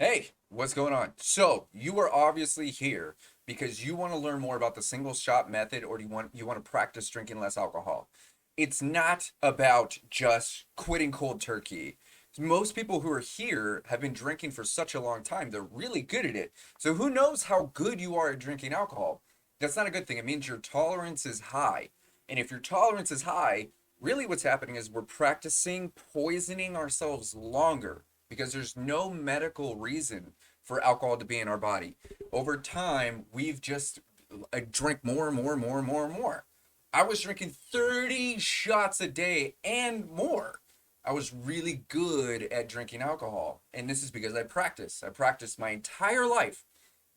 Hey, what's going on? So, you are obviously here because you want to learn more about the single shot method or do you want to practice drinking less alcohol. It's not about just quitting cold turkey. Most people who are here have been drinking for such a long time. They're really good at it. So, who knows how good you are at drinking alcohol? That's not a good thing. It means your tolerance is high. And if your tolerance is high, really what's happening is we're practicing poisoning ourselves longer because there's no medical reason for alcohol to be in our body. Over time, we've just drank more and more and more and more and more. I was drinking 30 shots a day and more. I was really good at drinking alcohol. And this is because I practice. I practiced my entire life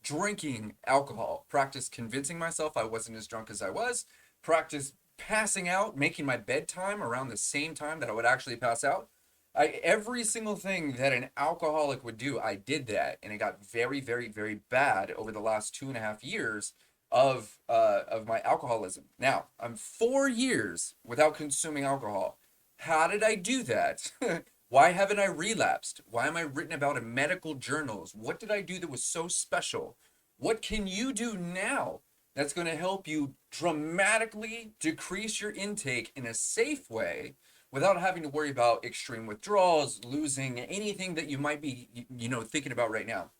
drinking alcohol, practiced convincing myself I wasn't as drunk as I was, practiced passing out, making my bedtime around the same time that I would actually pass out. Every single thing that an alcoholic would do, I did that, and it got very, very, very bad over the last 2.5 years of my alcoholism. Now I'm 4 years without consuming alcohol. How did I do that? Why haven't I relapsed? Why am I written about in medical journals? What did I do that was so special? What can you do now that's going to help you dramatically decrease your intake in a safe way without having to worry about extreme withdrawals, losing anything that you might be, thinking about right now?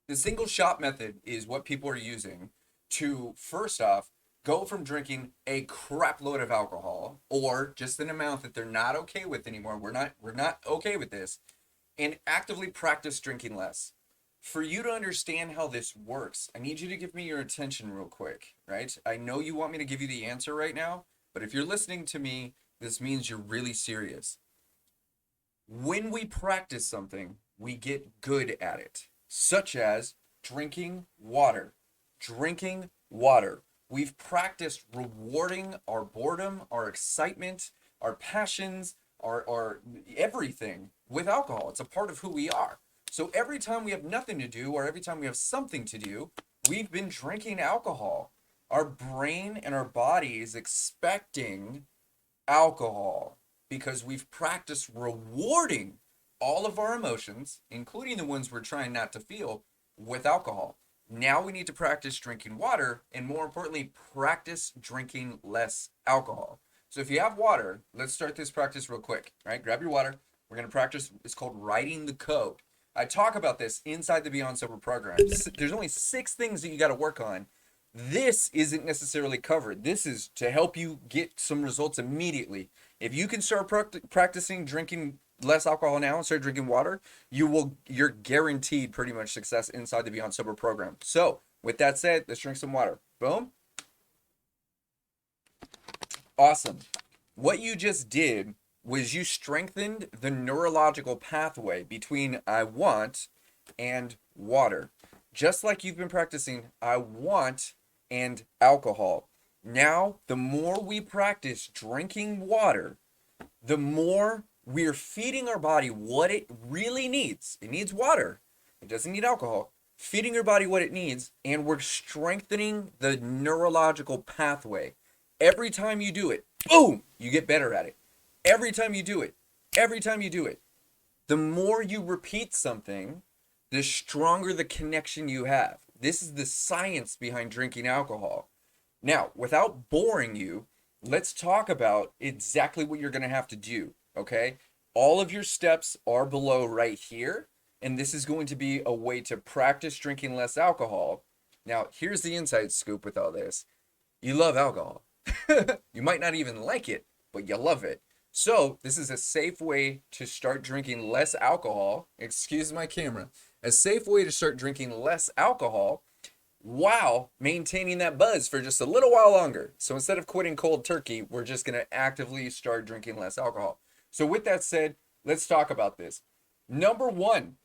The single shot method is what people are using to, first off, go from drinking a crap load of alcohol or just an amount that they're not okay with anymore. We're not okay with this, and actively practice drinking less. For you to understand how this works, I need you to give me your attention real quick, right? I know you want me to give you the answer right now, but if you're listening to me, this means you're really serious. When we practice something, we get good at it, such as drinking water. Drinking water. We've practiced rewarding our boredom, our excitement, our passions, our everything with alcohol. It's a part of who we are. So every time we have nothing to do or every time we have something to do, we've been drinking alcohol. Our brain and our body is expecting alcohol because we've practiced rewarding all of our emotions, including the ones we're trying not to feel, with alcohol. Now we need to practice drinking water and, more importantly, practice drinking less alcohol. So if you have water, let's start this practice real quick. All right, grab your water. We're going to practice, it's called writing the code. I talk about this inside the Beyond Sober program. There's only 6 things that you got to work on. This isn't necessarily covered. This is to help you get some results immediately. If you can start practicing drinking less alcohol now and start drinking water, you're guaranteed pretty much success inside the Beyond Sober program. So, with that said, let's drink some water. Boom. Awesome. What you just did was you strengthened the neurological pathway between I want and water. Just like you've been practicing I want and alcohol. Now, the more we practice drinking water, the more we're feeding our body what it really needs. It needs water. It doesn't need alcohol. Feeding your body what it needs, and we're strengthening the neurological pathway. Every time you do it, boom, you get better at it. Every time you do it, every time you do it, the more you repeat something, the stronger the connection you have. This is the science behind drinking alcohol. Now, without boring you, let's talk about exactly what you're going to have to do, okay? All of your steps are below right here, and this is going to be a way to practice drinking less alcohol. Now, here's the inside scoop with all this. You love alcohol. You might not even like it, but you love it. So, this is a safe way to start drinking less alcohol. Excuse my camera. A safe way to start drinking less alcohol while maintaining that buzz for just a little while longer. So instead of quitting cold turkey, we're just going to actively start drinking less alcohol. So with that said, let's talk about this. Number one,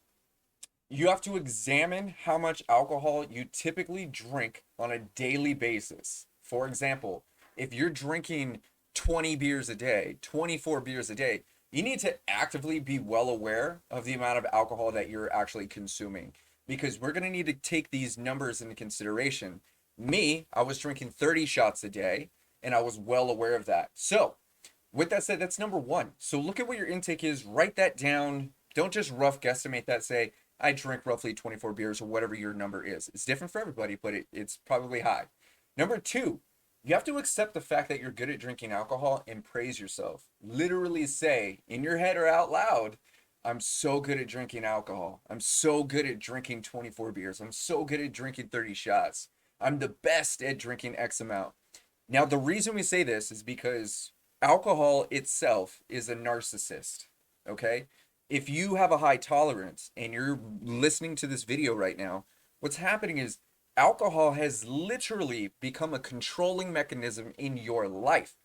you have to examine how much alcohol you typically drink on a daily basis. For example, if you're drinking 20 beers a day, 24 beers a day, you need to actively be well aware of the amount of alcohol that you're actually consuming, because we're going to need to take these numbers into consideration. Me, I was drinking 30 shots a day and I was well aware of that. So, with that said, that's number one. So, look at what your intake is, write that down, Don't just rough guesstimate that. Say, I drink roughly 24 beers or whatever your number is. It's different for everybody, but it's probably high. Number two, you have to accept the fact that you're good at drinking alcohol and praise yourself. Literally say in your head or out loud, I'm so good at drinking alcohol. I'm so good at drinking 24 beers. I'm so good at drinking 30 shots. I'm the best at drinking X amount. Now, the reason we say this is because alcohol itself is a narcissist, okay? If you have a high tolerance and you're listening to this video right now, what's happening is alcohol has literally become a controlling mechanism in your life.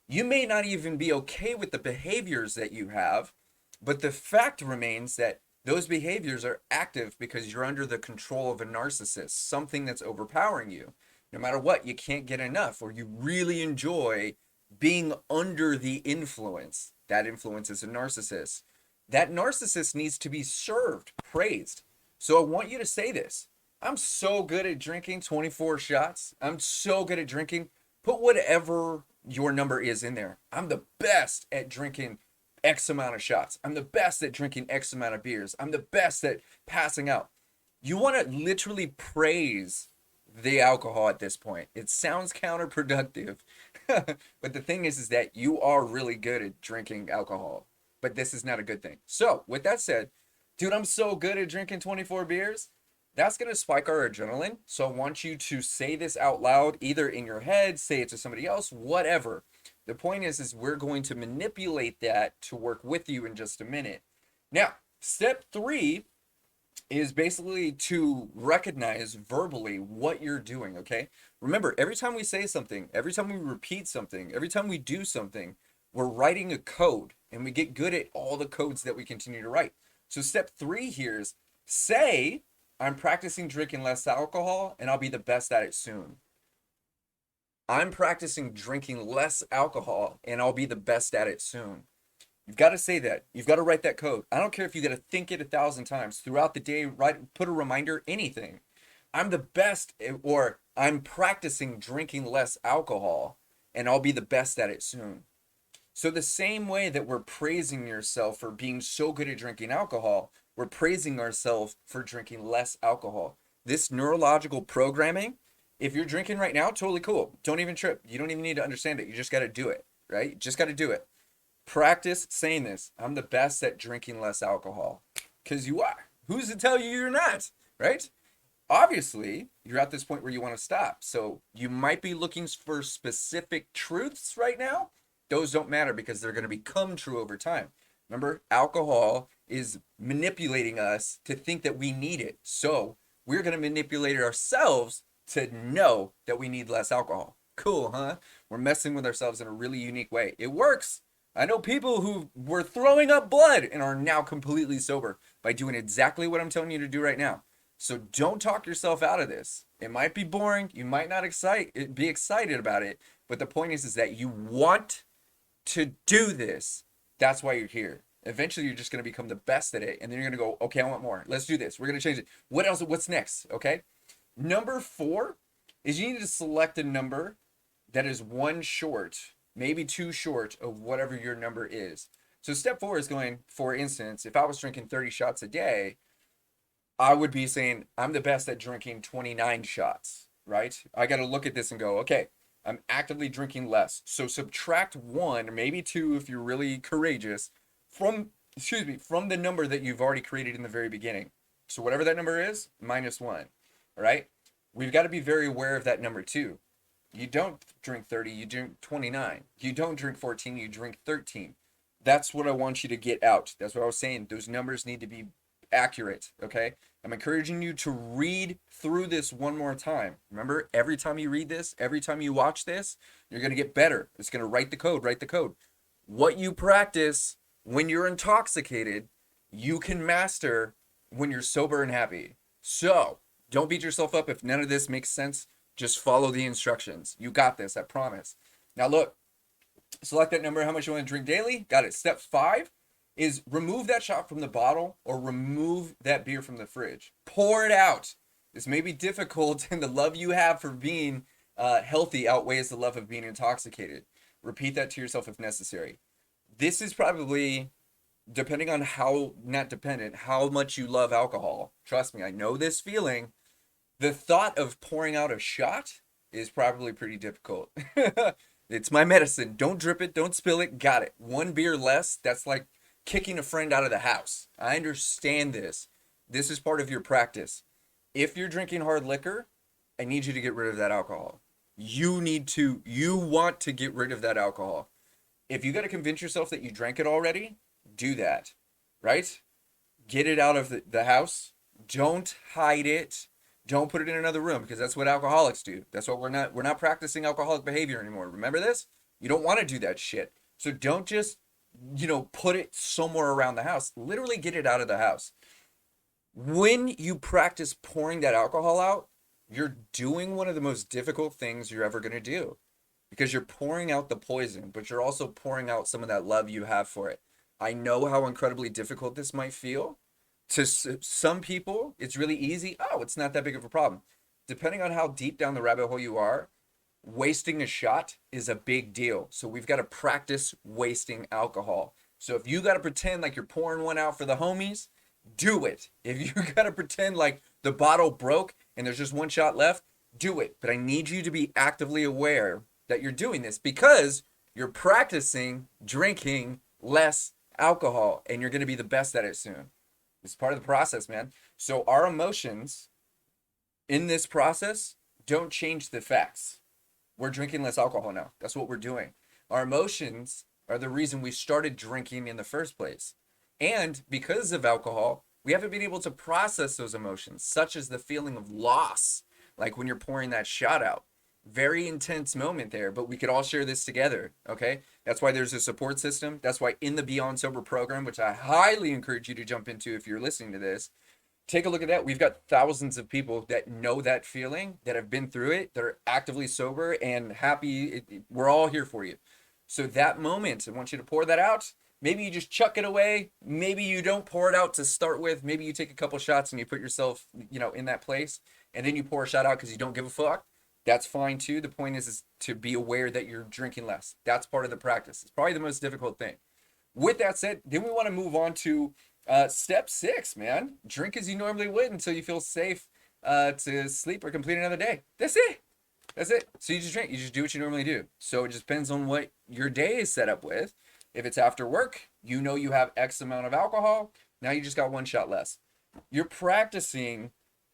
You may not even be okay with the behaviors that you have, but the fact remains that those behaviors are active because you're under the control of a narcissist, something that's overpowering you. No matter what, you can't get enough, or you really enjoy being under the influence. That influence is a narcissist. That narcissist needs to be served, praised. So I want you to say this. I'm so good at drinking 24 shots. I'm so good at drinking. Put whatever your number is in there. I'm the best at drinking X amount of shots. I'm the best at drinking X amount of beers. I'm the best at passing out. You want to literally praise the alcohol at this point. It sounds counterproductive, but the thing is that you are really good at drinking alcohol, but this is not a good thing. So with that said, dude, I'm so good at drinking 24 beers. That's going to spike our adrenaline. So I want you to say this out loud, either in your head, say it to somebody else, whatever. The point is we're going to manipulate that to work with you in just a minute. Now, step 3 is basically to recognize verbally what you're doing, okay? Remember, every time we say something, every time we repeat something, every time we do something, we're writing a code, and we get good at all the codes that we continue to write. So step 3 here is say, I'm practicing drinking less alcohol, and I'll be the best at it soon. I'm practicing drinking less alcohol, and I'll be the best at it soon. You've got to say that. You've got to write that code. I don't care if you got to think it 1,000 times throughout the day, put a reminder, anything. I'm the best, or I'm practicing drinking less alcohol, and I'll be the best at it soon. So the same way that we're praising yourself for being so good at drinking alcohol, we're praising ourselves for drinking less alcohol. This neurological programming, if you're drinking right now, totally cool. Don't even trip. You don't even need to understand it. You just got to do it, right? You just got to do it. Practice saying this. I'm the best at drinking less alcohol. Because you are. Who's to tell you you're not, right? Obviously, you're at this point where you want to stop. So you might be looking for specific truths right now. Those don't matter because they're going to become true over time. Remember, alcohol is manipulating us to think that we need it. So we're going to manipulate ourselves to know that we need less alcohol. Cool, huh? We're messing with ourselves in a really unique way. It works. I know people who were throwing up blood and are now completely sober by doing exactly what I'm telling you to do right now. So don't talk yourself out of this. It might be boring. You might not be excited about it. But the point is that you want to do this. That's why you're here. Eventually, you're just going to become the best at it. And then you're going to go, okay, I want more. Let's do this. We're going to change it. What else? What's next? Okay. Number 4 is you need to select a number that is 1 short, maybe 2 short of whatever your number is. So step 4 is going, for instance, if I was drinking 30 shots a day, I would be saying I'm the best at drinking 29 shots, right? I got to look at this and go, okay, I'm actively drinking less. So subtract 1, maybe 2 if you're really courageous from the number that you've already created in the very beginning. So whatever that number is, minus 1, all right? We've got to be very aware of that number too. You don't drink 30, you drink 29. You don't drink 14, you drink 13. That's what I want you to get out. That's what I was saying. Those numbers need to be accurate, okay? I'm encouraging you to read through this one more time. Remember, every time you read this, every time you watch this, you're going to get better. It's going to write the code. What you practice when you're intoxicated, you can master when you're sober and happy. So, don't beat yourself up if none of this makes sense. Just follow the instructions. You got this, I promise. Now look, select that number, how much you want to drink daily. Got it. Step 5 is remove that shot from the bottle or remove that beer from the fridge. Pour it out. This may be difficult, and the love you have for being healthy outweighs the love of being intoxicated. Repeat that to yourself if necessary. This is probably depending on how, not dependent, how much you love alcohol. Trust me, I know this feeling. The thought of pouring out a shot is probably pretty difficult. It's my medicine. Don't drip it, don't spill it. Got it. One beer less, that's like kicking a friend out of the house. I understand this. This is part of your practice. If you're drinking hard liquor, I need you to get rid of that alcohol. You want to get rid of that alcohol. If you got to convince yourself that you drank it already, do that, right? Get it out of the house. Don't hide it. Don't put it in another room, because that's what alcoholics do. That's what we're not practicing alcoholic behavior anymore. Remember this? You don't want to do that shit. So don't just, put it somewhere around the house. Literally get it out of the house. When you practice pouring that alcohol out, you're doing one of the most difficult things you're ever going to do, because you're pouring out the poison, but you're also pouring out some of that love you have for it. I know how incredibly difficult this might feel. To some people, it's really easy. Oh, it's not that big of a problem. Depending on how deep down the rabbit hole you are, wasting a shot is a big deal. So we've got to practice wasting alcohol. So if you got to pretend like you're pouring one out for the homies, do it. If you got to pretend like the bottle broke and there's just one shot left, do it. But I need you to be actively aware that you're doing this, because you're practicing drinking less alcohol, and you're going to be the best at it soon. It's part of the process, man. So our emotions in this process don't change the facts. We're drinking less alcohol now. That's what we're doing. Our emotions are the reason we started drinking in the first place. And because of alcohol, we haven't been able to process those emotions, such as the feeling of loss, like when you're pouring that shot out. Very intense moment there, but we could all share this together, okay? That's why there's a support system. That's why in the Beyond Sober program, which I highly encourage you to jump into if you're listening to this, take a look at that. We've got thousands of people that know that feeling, that have been through it, that are actively sober and happy. We're all here for you. So that moment, I want you to pour that out. Maybe you just chuck it away. Maybe you don't pour it out to start with. Maybe you take a couple shots and you put yourself, in that place, and then you pour a shot out because you don't give a fuck. That's fine too. The point is to be aware that you're drinking less. That's part of the practice. It's probably the most difficult thing. With that said, then we want to move on to step 6, man. Drink as you normally would until you feel safe to sleep or complete another day. That's it. That's it. So you just drink. You just do what you normally do. So it just depends on what your day is set up with. If it's after work, you have X amount of alcohol. Now you just got one shot less. You're practicing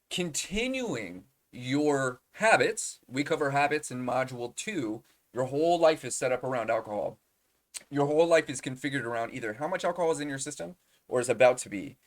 continuing your habits. We cover habits in module 2. Your whole life is set up around alcohol. Your whole life is configured around either how much alcohol is in your system or is about to be.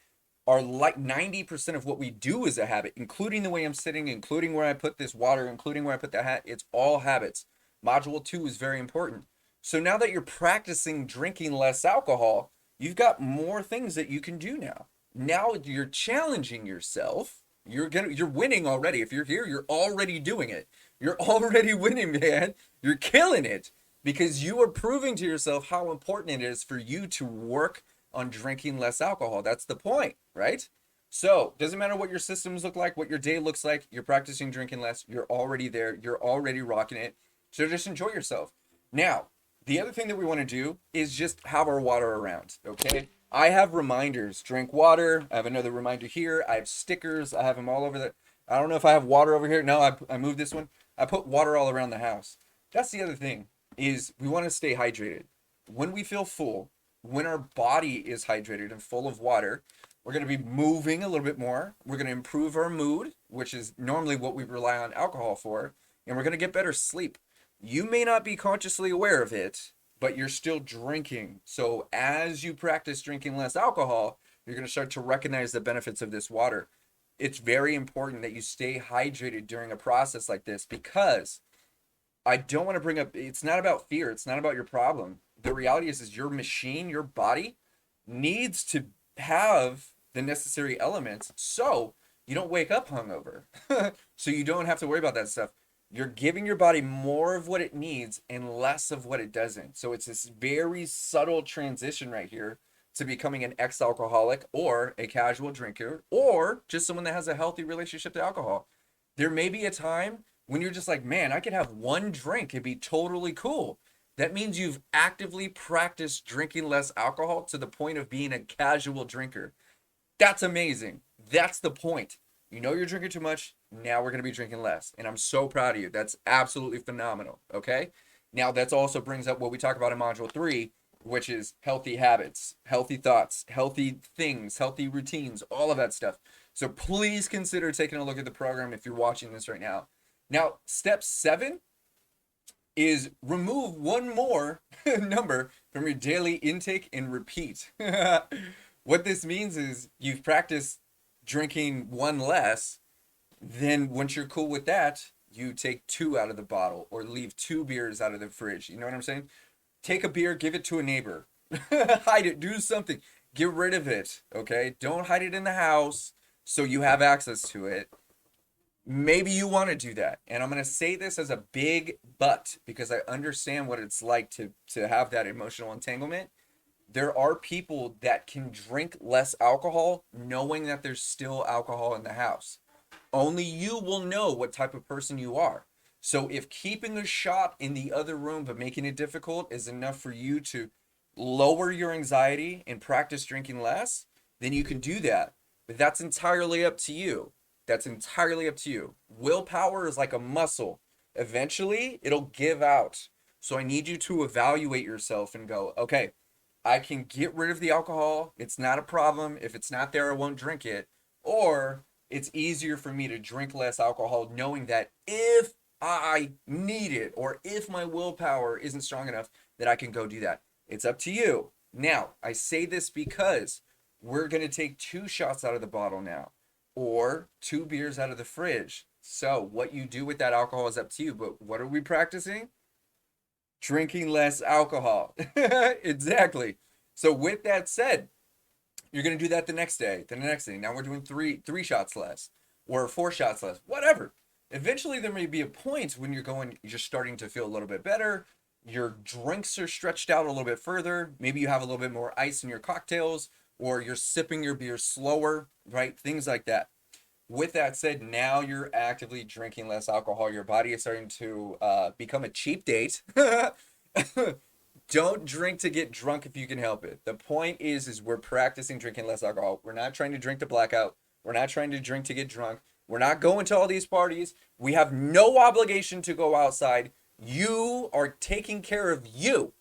Our 90% of what we do is a habit, including the way I'm sitting, including where I put this water, including where I put the hat. It's all habits. Module 2 is very important. So now that you're practicing drinking less alcohol, you've got more things that you can do now. Now you're challenging yourself. You're winning already. If you're here, you're already doing it. You're already winning, man. You're killing it, because you are proving to yourself how important it is for you to work on drinking less alcohol. That's the point, right? So doesn't matter what your systems look like, what your day looks like. You're practicing drinking less. You're already there. You're already rocking it. So just enjoy yourself. Now, the other thing that we want to do is just have our water around, okay? I have reminders. Drink water. I have another reminder here. I have stickers. I have them all over I don't know if I have water over here. No, I moved this one. I put water all around the house. That's the other thing, is we want to stay hydrated. When we feel full, when our body is hydrated and full of water, we're going to be moving a little bit more. We're going to improve our mood, which is normally what we rely on alcohol for, and we're going to get better sleep. You may not be consciously aware of it, but you're still drinking. So as you practice drinking less alcohol, you're going to start to recognize the benefits of this water. It's very important that you stay hydrated during a process like this, because I don't want to bring up, it's not about fear. It's not about your problem. The reality is your machine, your body needs to have the necessary elements so you don't wake up hungover. So you don't have to worry about that stuff. You're giving your body more of what it needs and less of what it doesn't. So it's this very subtle transition right here to becoming an ex-alcoholic or a casual drinker or just someone that has a healthy relationship to alcohol. There may be a time when you're just like, man, I could have one drink. It'd be totally cool. That means you've actively practiced drinking less alcohol to the point of being a casual drinker. That's amazing. That's the point. You know you're drinking too much. Now we're going to be drinking less. And I'm so proud of you. That's absolutely phenomenal. Okay. Now, that also brings up what we talk about in module 3, which is healthy habits, healthy thoughts, healthy things, healthy routines, all of that stuff. So please consider taking a look at the program if you're watching this right now. Now, step 7 is remove one more number from your daily intake and repeat. What this means is you've practiced drinking one less, then once you're cool with that, you take 2 out of the bottle or leave 2 beers out of the fridge. You know what I'm saying? Take a beer, give it to a neighbor. Hide it, do something. Get rid of it, okay? Don't hide it in the house so you have access to it. Maybe you want to do that. And I'm going to say this as a big but because I understand what it's like to have that emotional entanglement. There are people that can drink less alcohol knowing that there's still alcohol in the house. Only you will know what type of person you are. So if keeping the shot in the other room but making it difficult is enough for you to lower your anxiety and practice drinking less, then you can do that. But that's entirely up to you. That's entirely up to you. Willpower is like a muscle. Eventually, it'll give out. So I need you to evaluate yourself and go, okay, I can get rid of the alcohol. It's not a problem. If it's not there, I won't drink it. Or it's easier for me to drink less alcohol knowing that if I need it or if my willpower isn't strong enough that I can go do that. It's up to you. Now, I say this because we're going to take 2 shots out of the bottle now or 2 beers out of the fridge. So what you do with that alcohol is up to you. But what are we practicing? Drinking less alcohol. Exactly. So with that said, you're going to do that the next day, then the next day. Now we're doing three shots less or 4 shots less, whatever. Eventually there may be a point when you're starting to feel a little bit better. Your drinks are stretched out a little bit further. Maybe you have a little bit more ice in your cocktails or you're sipping your beer slower, right? Things like that. With that said, now you're actively drinking less alcohol. Your body is starting to become a cheap date. Don't drink to get drunk if you can help it. The point is we're practicing drinking less alcohol. We're not trying to drink to blackout. We're not trying to drink to get drunk. We're not going to all these parties. We have no obligation to go outside. You are taking care of you,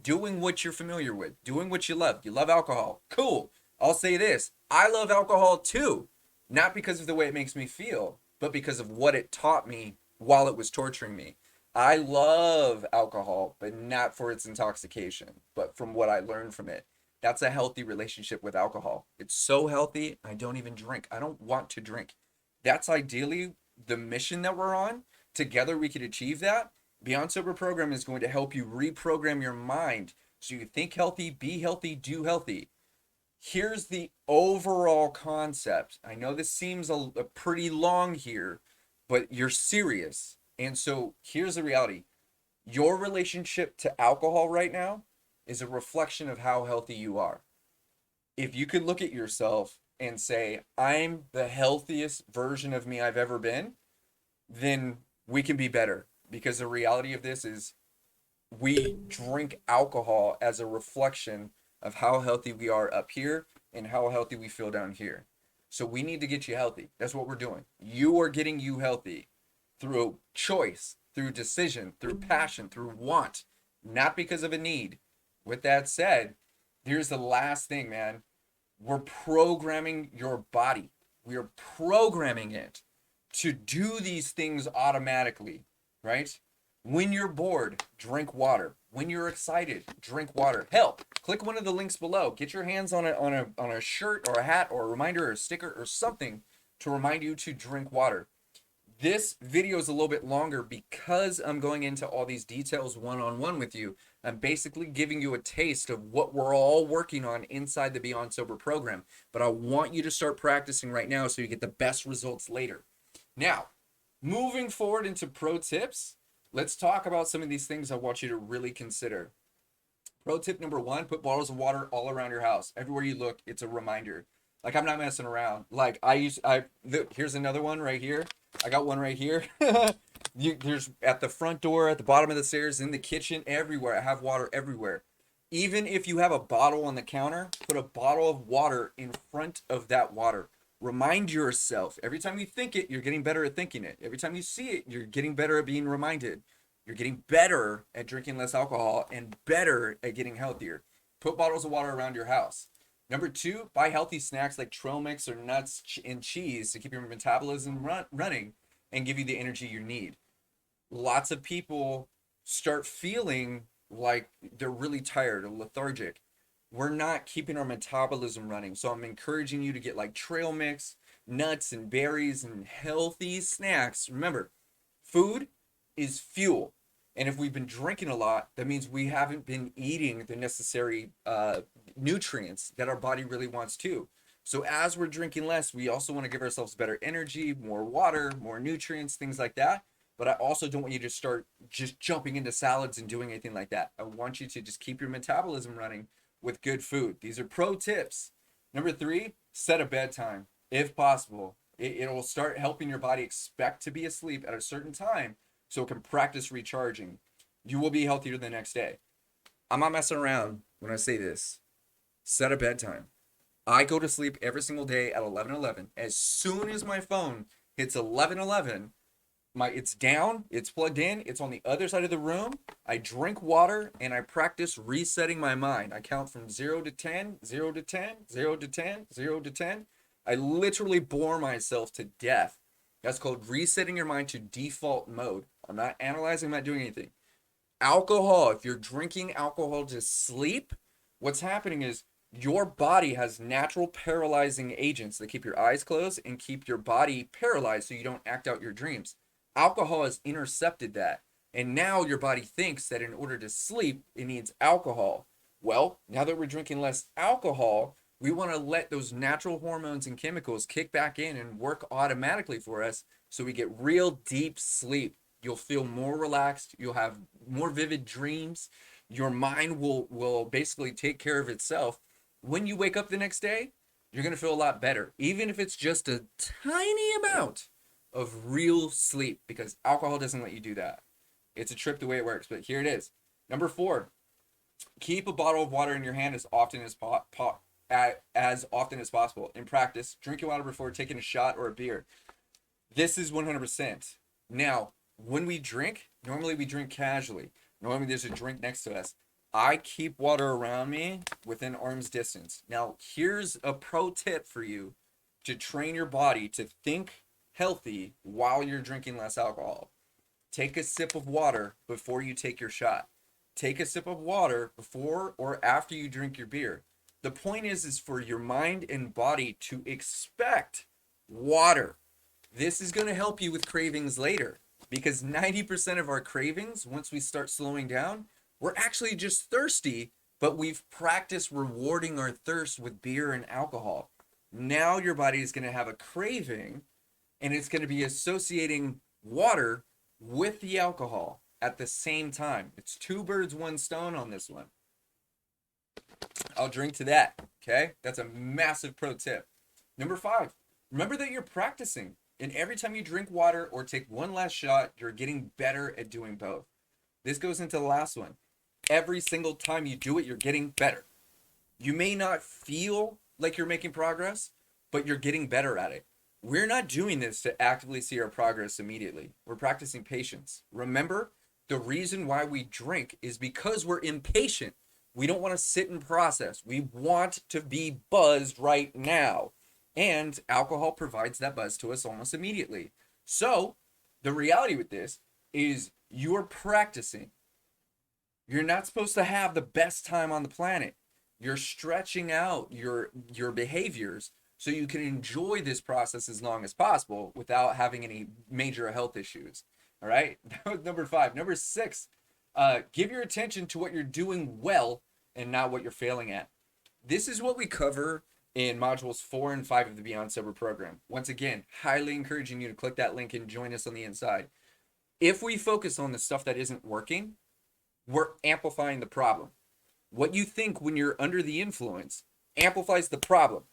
doing what you're familiar with, doing what you love. You love alcohol. Cool. I'll say this. I love alcohol too. Not because of the way it makes me feel, but because of what it taught me while it was torturing me. I love alcohol, but not for its intoxication, but from what I learned from it. That's a healthy relationship with alcohol. It's so healthy, I don't even drink. I don't want to drink. That's ideally the mission that we're on. Together we could achieve that. Beyond Sober Program is going to help you reprogram your mind so you think healthy, be healthy, do healthy. Here's the overall concept. I know this seems a pretty long here, but you're serious. And so here's the reality. Your relationship to alcohol right now is a reflection of how healthy you are. If you could look at yourself and say, I'm the healthiest version of me I've ever been, then we can be better. Because the reality of this is we drink alcohol as a reflection of how healthy we are up here and how healthy we feel down here. So we need to get you healthy. That's what we're doing. You are getting you healthy through choice, through decision, through passion, through want, not because of a need. With that said, here's the last thing, man. We're programming your body. We are programming it to do these things automatically, right? When you're bored, drink water. When you're excited, drink water. Hell, click one of the links below. Get your hands on a shirt or a hat or a reminder or a sticker or something to remind you to drink water. This video is a little bit longer because I'm going into all these details one-on-one with you. I'm basically giving you a taste of what we're all working on inside the Beyond Sober program. But I want you to start practicing right now so you get the best results later. Now, moving forward into pro tips, let's talk about some of these things I want you to really consider. Pro tip number 1, put bottles of water all around your house. Everywhere you look, it's a reminder. Like, I'm not messing around. Like, here's another one right here. I got one right here. There's at the front door, at the bottom of the stairs, in the kitchen, everywhere. I have water everywhere. Even if you have a bottle on the counter, put a bottle of water in front of that water. Remind yourself. Every time you think it, you're getting better at thinking it. Every time you see it, you're getting better at being reminded. You're getting better at drinking less alcohol and better at getting healthier. Put bottles of water around your house. Number two, buy healthy snacks like trail mix or nuts and cheese to keep your metabolism running and give you the energy you need. Lots of people start feeling like they're really tired or lethargic. We're not keeping our metabolism running. So I'm encouraging you to get like trail mix, nuts and berries and healthy snacks. Remember, food is fuel. And if we've been drinking a lot, that means we haven't been eating the necessary nutrients that our body really wants to. So as we're drinking less, we also want to give ourselves better energy, more water, more nutrients, things like that. But I also don't want you to start just jumping into salads and doing anything like that. I want you to just keep your metabolism running with good food. These are pro tips. Number three, set a bedtime if possible. It will start helping your body expect to be asleep at a certain time so it can practice recharging. You will be healthier the next day. I'm not messing around when I say this. Set a bedtime. I go to sleep every single day at 11:11. As soon as my phone hits 11:11, it's down, it's plugged in, it's on the other side of the room. I drink water and I practice resetting my mind. I count from 0 to 10, 0 to 10, 0 to 10, 0 to 10. I literally bore myself to death. That's called resetting your mind to default mode. I'm not analyzing, I'm not doing anything. Alcohol, if you're drinking alcohol to sleep, what's happening is your body has natural paralyzing agents that keep your eyes closed and keep your body paralyzed so you don't act out your dreams. Alcohol has intercepted that. And now your body thinks that in order to sleep, it needs alcohol. Well, now that we're drinking less alcohol, we want to let those natural hormones and chemicals kick back in and work automatically for us so we get real deep sleep. You'll feel more relaxed. You'll have more vivid dreams. Your mind will basically take care of itself. When you wake up the next day, you're going to feel a lot better, even if it's just a tiny amount of real sleep, because alcohol doesn't let you do that. It's a trip the way it works, but here it is. Number four, keep a bottle of water in your hand as often as possible. In practice, drink your water before taking a shot or a beer. This is 100%. Now, when we drink, normally we drink casually. Normally there's a drink next to us. I keep water around me within arm's distance. Now, here's a pro tip for you to train your body to think healthy while you're drinking less alcohol. Take a sip of water before you take your shot. Take a sip of water before or after you drink your beer. The point is for your mind and body to expect water. This is going to help you with cravings later, because 90% of our cravings, once we start slowing down, we're actually just thirsty, but we've practiced rewarding our thirst with beer and alcohol. Now your body is going to have a craving, and it's going to be associating water with the alcohol at the same time. It's two birds, one stone on this one. I'll drink to that, okay? That's a massive pro tip. Number five, remember that you're practicing. And every time you drink water or take one last shot, you're getting better at doing both. This goes into the last one. Every single time you do it, you're getting better. You may not feel like you're making progress, but you're getting better at it. We're not doing this to actively see our progress immediately. We're practicing patience. Remember, the reason why we drink is because we're impatient. We don't want to sit and process. We want to be buzzed right now. And alcohol provides that buzz to us almost immediately. So the reality with this is you're practicing. You're not supposed to have the best time on the planet. You're stretching out your behaviors so you can enjoy this process as long as possible without having any major health issues. All right. That was number five. Number six, give your attention to what you're doing well and not what you're failing at. This is what we cover in modules 4 and 5 of the Beyond Sober program. Once again, highly encouraging you to click that link and join us on the inside. If we focus on the stuff that isn't working, we're amplifying the problem. What you think when you're under the influence amplifies the problem.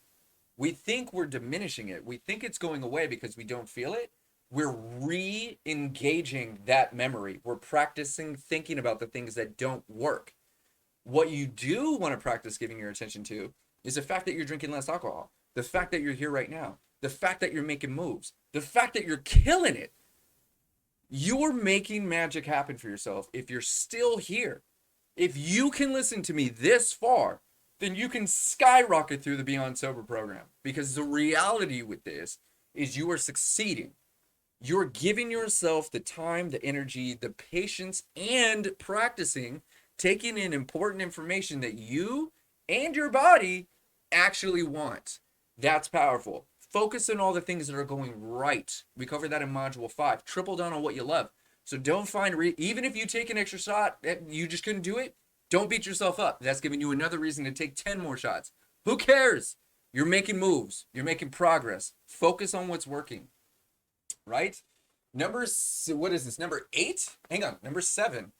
We think we're diminishing it. We think it's going away because we don't feel it. we're re-engaging that memory. We're practicing thinking about the things that don't work. What you do want to practice giving your attention to is the fact that you're drinking less alcohol, the fact that you're here right now, the fact that you're making moves, the fact that you're killing it. You're making magic happen for yourself if you're still here. If you can listen to me this far, then you can skyrocket through the Beyond Sober program, because the reality with this is you are succeeding. You're giving yourself the time, the energy, the patience, and practicing taking in important information that you and your body actually want. That's powerful. Focus on all the things that are going right. We covered that in module 5. Triple down on what you love. So don't find, even if you take an extra shot and you just couldn't do it, don't beat yourself up. That's giving you another reason to take 10 more shots. Who cares? You're making moves. You're making progress. Focus on what's working. Right? What is this? Number 8? Hang on. Number 7.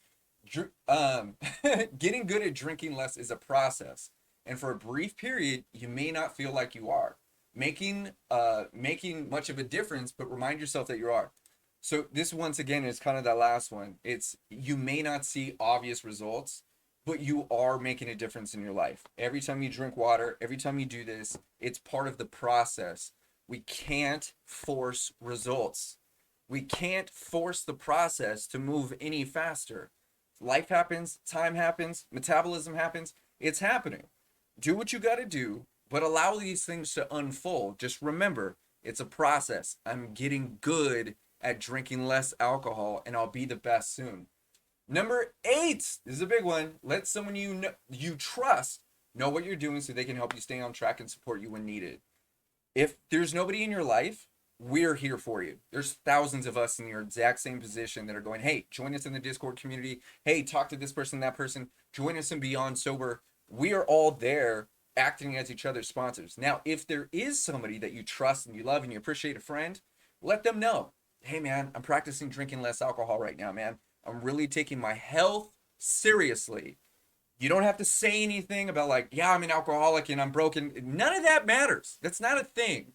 Getting good at drinking less is a process. And for a brief period, you may not feel like you are making much of a difference, but remind yourself that you are. So this, once again, is kind of that last one. It's, you may not see obvious results, but you are making a difference in your life. Every time you drink water, every time you do this, it's part of the process. We can't force results. We can't force the process to move any faster. Life happens, time happens, metabolism happens. It's happening. Do what you got to do, but allow these things to unfold. Just remember, it's a process. I'm getting good at drinking less alcohol, and I'll be the best soon. Number 8, this is a big one. Let someone you trust know what you're doing so they can help you stay on track and support you when needed. If there's nobody in your life, we're here for you. There's thousands of us in your exact same position that are going, hey, join us in the Discord community. Hey, talk to this person, that person. Join us in Beyond Sober. We are all there acting as each other's sponsors. Now, if there is somebody that you trust and you love and you appreciate, a friend, let them know. Hey, man, I'm practicing drinking less alcohol right now, man. I'm really taking my health seriously. You don't have to say anything about like, yeah, I'm an alcoholic and I'm broken. None of that matters. That's not a thing.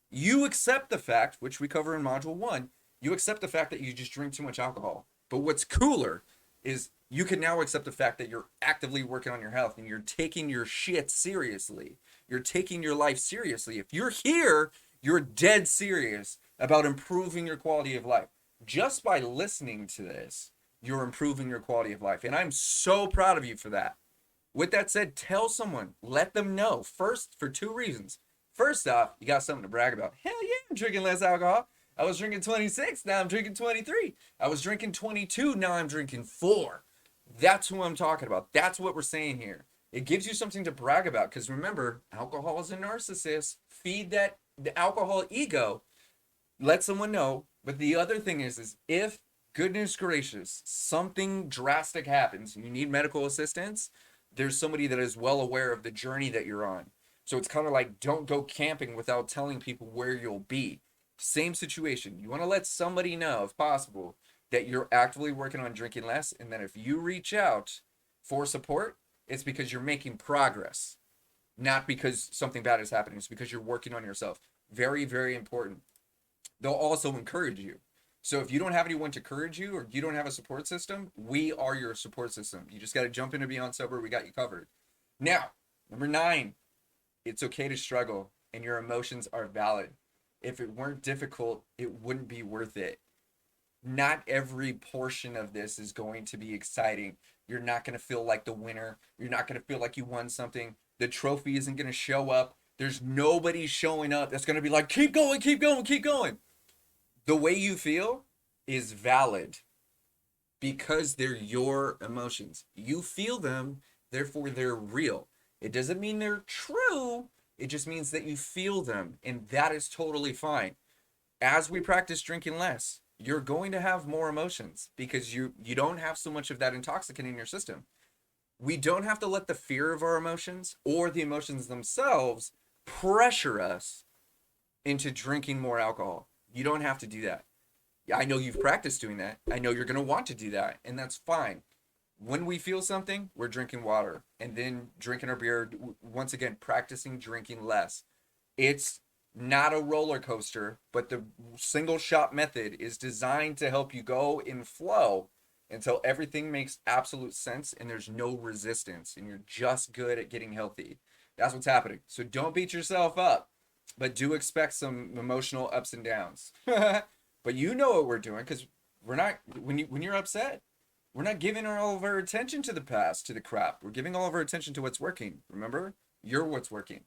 You accept the fact, which we cover in module 1, you accept the fact that you just drink too much alcohol. But what's cooler is you can now accept the fact that you're actively working on your health and you're taking your shit seriously. You're taking your life seriously. If you're here, you're dead serious about improving your quality of life. Just by listening to this, you're improving your quality of life. And I'm so proud of you for that. With that said, tell someone, let them know. First, for 2 reasons. First off, you got something to brag about. Hell yeah, I'm drinking less alcohol. I was drinking 26, now I'm drinking 23. I was drinking 22, now I'm drinking 4. That's who I'm talking about. That's what we're saying here. It gives you something to brag about, because remember, alcohol is a narcissist. Feed that the alcohol ego. Let someone know. But the other thing is if, goodness gracious, something drastic happens and you need medical assistance, there's somebody that is well aware of the journey that you're on. So it's kind of like, don't go camping without telling people where you'll be. Same situation. You want to let somebody know, if possible, that you're actively working on drinking less, and that if you reach out for support, it's because you're making progress, not because something bad is happening. It's because you're working on yourself. Very, very important. They'll also encourage you. So if you don't have anyone to encourage you, or you don't have a support system, we are your support system. You just got to jump into Beyond Sober. We got you covered. Now, number 9. It's okay to struggle, and your emotions are valid. If it weren't difficult, it wouldn't be worth it. Not every portion of this is going to be exciting. You're not going to feel like the winner. You're not going to feel like you won something. The trophy isn't going to show up. There's nobody showing up that's going to be like, keep going, keep going, keep going. The way you feel is valid because they're your emotions. You feel them, therefore they're real. It doesn't mean they're true. It just means that you feel them, and that is totally fine. As we practice drinking less, you're going to have more emotions because you don't have so much of that intoxicant in your system. We don't have to let the fear of our emotions or the emotions themselves pressure us into drinking more alcohol. You don't have to do that. I know you've practiced doing that. I know you're going to want to do that, and that's fine. When we feel something, we're drinking water and then drinking our beer. Once again, practicing drinking less. It's not a roller coaster, but the single shot method is designed to help you go in flow until everything makes absolute sense and there's no resistance and you're just good at getting healthy. That's what's happening. So don't beat yourself up, but do expect some emotional ups and downs. But you know what we're doing, because we're not, when you're upset, we're not giving all of our attention to the past, to the crap. We're giving all of our attention to what's working. Remember? You're what's working.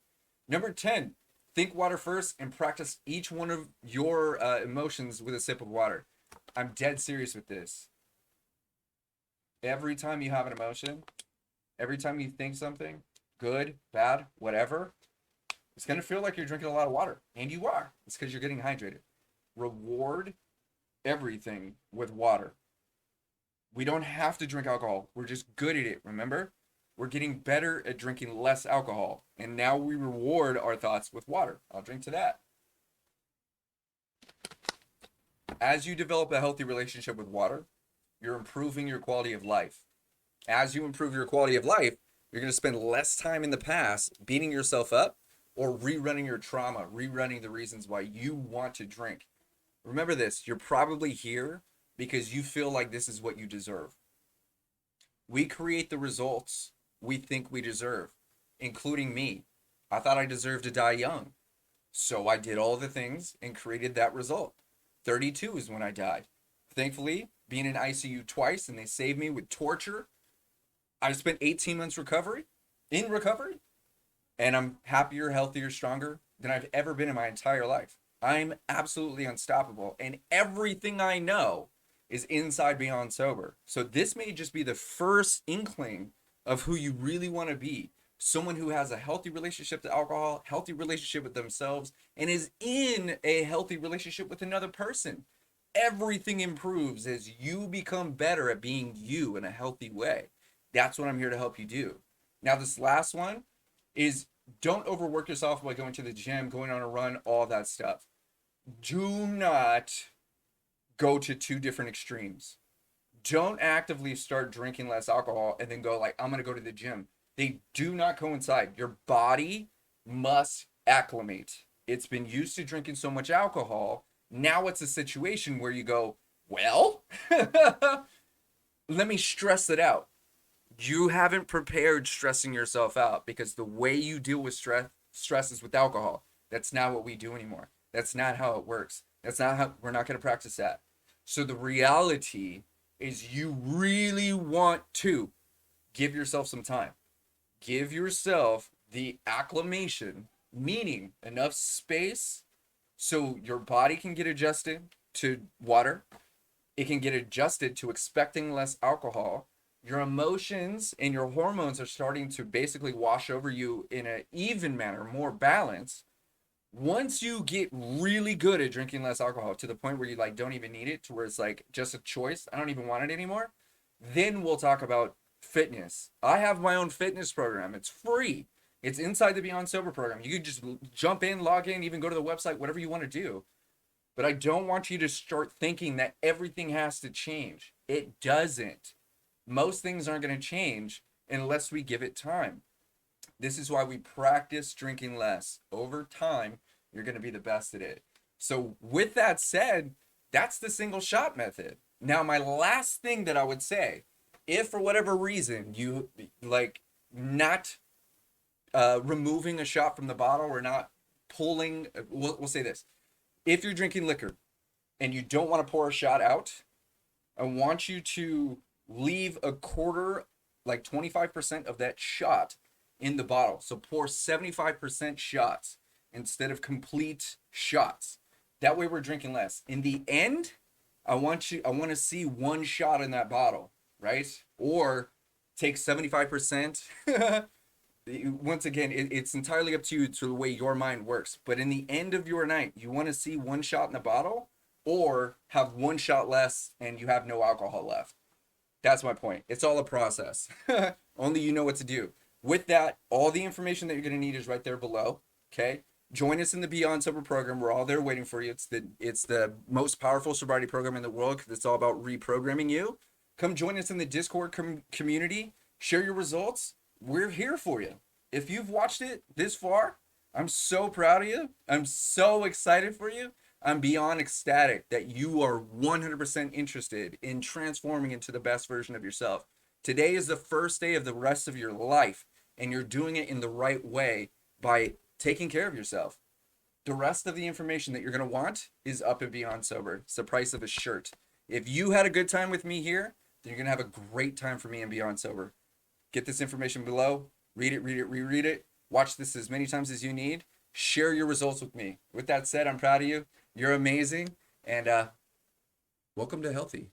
Number 10, think water first and practice each one of your emotions with a sip of water. I'm dead serious with this. Every time you have an emotion, every time you think something, good, bad, whatever, it's going to feel like you're drinking a lot of water. And you are. It's because you're getting hydrated. Reward everything with water. We don't have to drink alcohol. We're just good at it, remember? We're getting better at drinking less alcohol. And now we reward our thoughts with water. I'll drink to that. As you develop a healthy relationship with water, you're improving your quality of life. As you improve your quality of life, you're going to spend less time in the past beating yourself up or rerunning your trauma, rerunning the reasons why you want to drink. Remember this, you're probably here because you feel like this is what you deserve. We create the results we think we deserve, including me. I thought I deserved to die young. So I did all the things and created that result. 32 is when I died. Thankfully, being in ICU twice and they saved me with torture, I spent 18 months in recovery, and I'm happier, healthier, stronger than I've ever been in my entire life. I'm absolutely unstoppable, and everything I know is inside Beyond Sober. So this may just be the first inkling of who you really want to be. Someone who has a healthy relationship to alcohol, healthy relationship with themselves, and is in a healthy relationship with another person. Everything improves as you become better at being you in a healthy way. That's what I'm here to help you do. Now, this last one is don't overwork yourself by going to the gym, going on a run, all that stuff. Do not go to two different extremes. Don't actively start drinking less alcohol and then go like, I'm going to go to the gym. They do not coincide. Your body must acclimate. It's been used to drinking so much alcohol. Now it's a situation where you go, well, let me stress it out. You haven't prepared stressing yourself out, because the way you deal with stress is with alcohol. That's not what we do anymore. That's not how it works. That's not how, we're not going to practice that. So the reality is you really want to give yourself some time. Give yourself the acclimation, meaning enough space so your body can get adjusted to water. It can get adjusted to expecting less alcohol. Your emotions and your hormones are starting to basically wash over you in an even manner, more balanced. Once you get really good at drinking less alcohol to the point where you like don't even need it, to where it's like just a choice, I don't even want it anymore, then we'll talk about fitness. I have my own fitness program. It's free. It's inside the Beyond Sober program. You can just jump in, log in, even go to the website, whatever you want to do. But I don't want you to start thinking that everything has to change. It doesn't. Most things aren't going to change unless we give it time. This is why we practice drinking less. Over time, you're going to be the best at it. So with that said, that's the single shot method. Now, my last thing that I would say, if for whatever reason you like not removing a shot from the bottle or not pulling, we'll say this. If you're drinking liquor and you don't want to pour a shot out, I want you to leave a quarter, like 25% of that shot in the bottle. So pour 75% shots instead of complete shots. That way we're drinking less. In the end, I want to see one shot in that bottle, right? Or take 75%. Once again, it's entirely up to you, to the way your mind works. But in the end of your night, you want to see one shot in the bottle or have one shot less and you have no alcohol left. That's my point. It's all a process. Only you know what to do. With that, all the information that you're going to need is right there below. Okay? Join us in the Beyond Sober program. We're all there waiting for you. It's the most powerful sobriety program in the world, because it's all about reprogramming you. Come join us in the Discord community. Share your results. We're here for you. If you've watched it this far, I'm so proud of you. I'm so excited for you. I'm beyond ecstatic that you are 100% interested in transforming into the best version of yourself. Today is the first day of the rest of your life, and you're doing it in the right way by taking care of yourself. The rest of the information that you're going to want is up and beyond sober. It's the price of a shirt. If you had a good time with me here, then you're going to have a great time for me and beyond sober. Get this information below. Read it, read it, reread it. Watch this as many times as you need. Share your results with me. With that said, I'm proud of you. You're amazing. And welcome to Healthy.